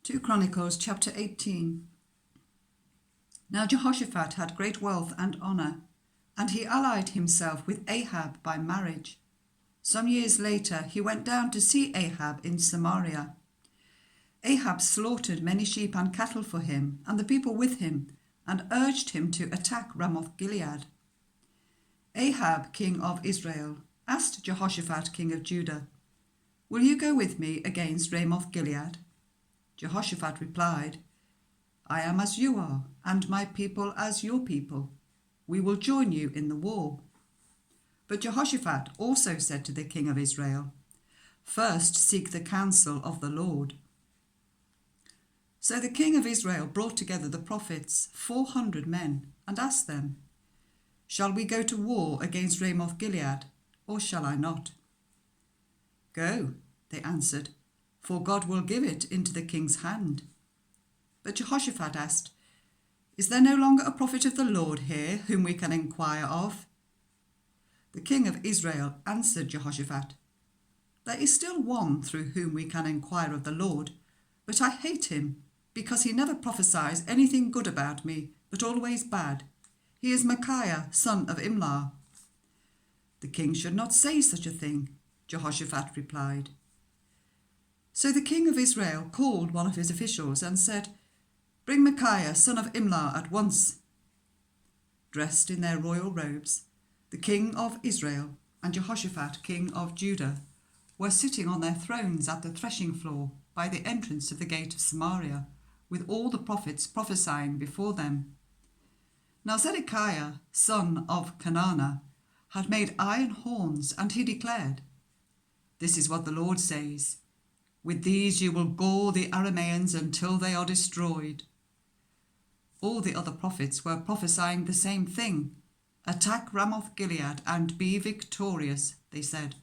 2 Chronicles chapter 18. Now Jehoshaphat had great wealth and honour, and he allied himself with Ahab by marriage. Some years later he went down to see Ahab in Samaria. Ahab slaughtered many sheep and cattle for him and the people with him, and urged him to attack Ramoth Gilead. Ahab, king of Israel, asked Jehoshaphat, king of Judah, "Will you go with me against Ramoth Gilead?" Jehoshaphat replied, "I am as you are, and my people as your people. We will join you in the war." But Jehoshaphat also said to the king of Israel, "First seek the counsel of the Lord." So the king of Israel brought together the prophets, 400 men, and asked them, "Shall we go to war against Ramoth Gilead, or shall I not?" "Go," they answered, "for God will give it into the king's hand." But Jehoshaphat asked, "Is there no longer a prophet of the Lord here whom we can inquire of?" The king of Israel answered Jehoshaphat, "There is still one through whom we can inquire of the Lord, but I hate him, because he never prophesies anything good about me, but always bad. He is Michaiah, son of Imlah." "The king should not say such a thing," Jehoshaphat replied. So the king of Israel called one of his officials and said, "Bring Michaiah, son of Imlah, at once." Dressed in their royal robes, the king of Israel and Jehoshaphat, king of Judah, were sitting on their thrones at the threshing floor by the entrance of the gate of Samaria, with all the prophets prophesying before them. Now Zedekiah, son of Kenana, had made iron horns, and he declared, "This is what the Lord says, with these you will gore the Arameans until they are destroyed." All the other prophets were prophesying the same thing. "Attack Ramoth Gilead and be victorious," they said,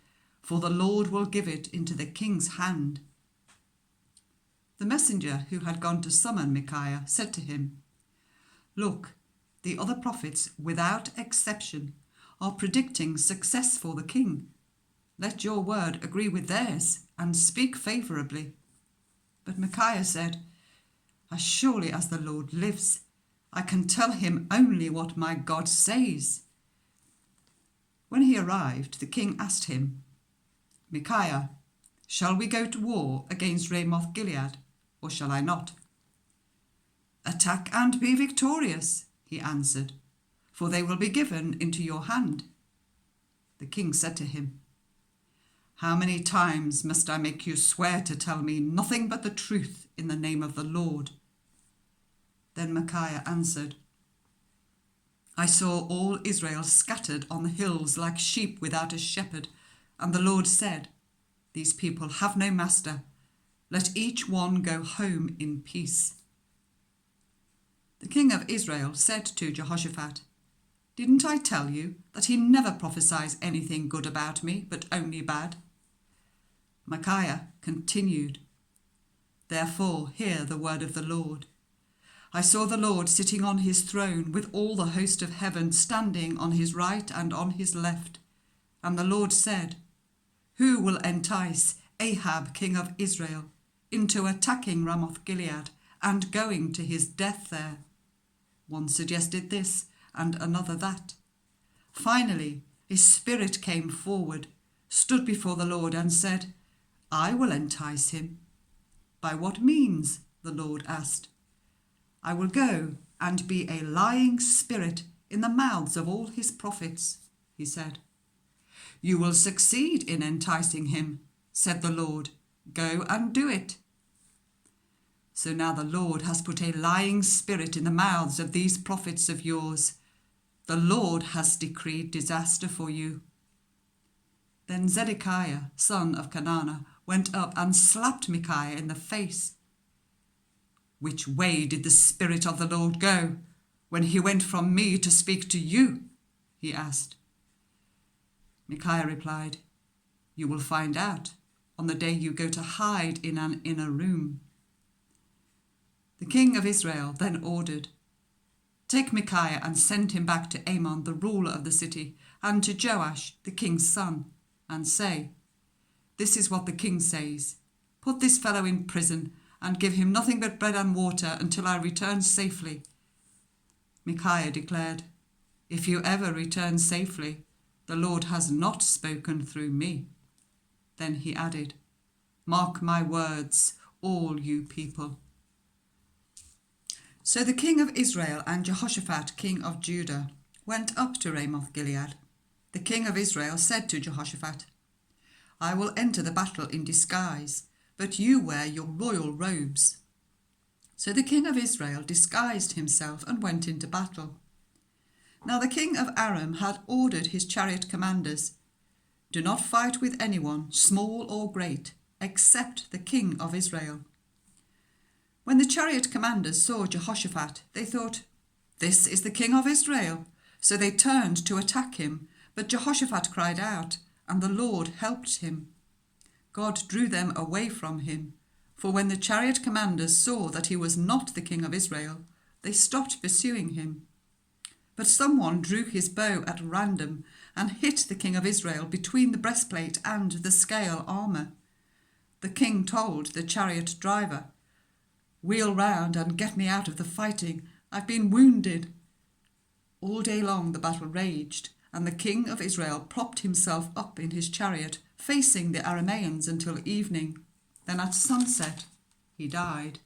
"for the Lord will give it into the king's hand." The messenger who had gone to summon Michaiah said to him, "Look, the other prophets, without exception, are predicting success for the king. Let your word agree with theirs and speak favourably." But Michaiah said, "As surely as the Lord lives, I can tell him only what my God says." When he arrived, the king asked him, "Michaiah, shall we go to war against Ramoth Gilead, or shall I not?" "Attack and be victorious," he answered, "for they will be given into your hand." The king said to him, "How many times must I make you swear to tell me nothing but the truth in the name of the Lord?" Then Michaiah answered, "I saw all Israel scattered on the hills like sheep without a shepherd, and the Lord said, 'These people have no master. Let each one go home in peace.'" The king of Israel said to Jehoshaphat, "Didn't I tell you that he never prophesies anything good about me, but only bad?" Michaiah continued, "Therefore hear the word of the Lord. I saw the Lord sitting on his throne with all the host of heaven standing on his right and on his left. And the Lord said, 'Who will entice Ahab, king of Israel, into attacking Ramoth Gilead and going to his death there?' One suggested this and another that. Finally, his spirit came forward, stood before the Lord and said, 'I will entice him.' 'By what means?' the Lord asked. 'I will go and be a lying spirit in the mouths of all his prophets,' he said. 'You will succeed in enticing him,' said the Lord. 'Go and do it.' So now the Lord has put a lying spirit in the mouths of these prophets of yours. The Lord has decreed disaster for you." Then Zedekiah, son of Kenana, went up and slapped Michaiah in the face. "Which way did the Spirit of the Lord go when he went from me to speak to you?" he asked. Michaiah replied, "You will find out on the day you go to hide in an inner room." The king of Israel then ordered, "Take Michaiah and send him back to Amon, the ruler of the city, and to Joash, the king's son, and say, 'This is what the king says. Put this fellow in prison and give him nothing but bread and water until I return safely." Michaiah declared, "If you ever return safely, the Lord has not spoken through me." Then he added, "Mark my words, all you people." So the king of Israel and Jehoshaphat, king of Judah, went up to Ramoth Gilead. The king of Israel said to Jehoshaphat, "I will enter the battle in disguise, but you wear your royal robes." So the king of Israel disguised himself and went into battle. Now the king of Aram had ordered his chariot commanders, "Do not fight with anyone, small or great, except the king of Israel." When the chariot commanders saw Jehoshaphat, they thought, "This is the king of Israel." So they turned to attack him, but Jehoshaphat cried out, and the Lord helped him. God drew them away from him, for when the chariot commanders saw that he was not the king of Israel, they stopped pursuing him. But someone drew his bow at random and hit the king of Israel between the breastplate and the scale armour. The king told the chariot driver, "Wheel round and get me out of the fighting. I've been wounded." All day long the battle raged, and the king of Israel propped himself up in his chariot, facing the Arameans until evening. Then at sunset he died.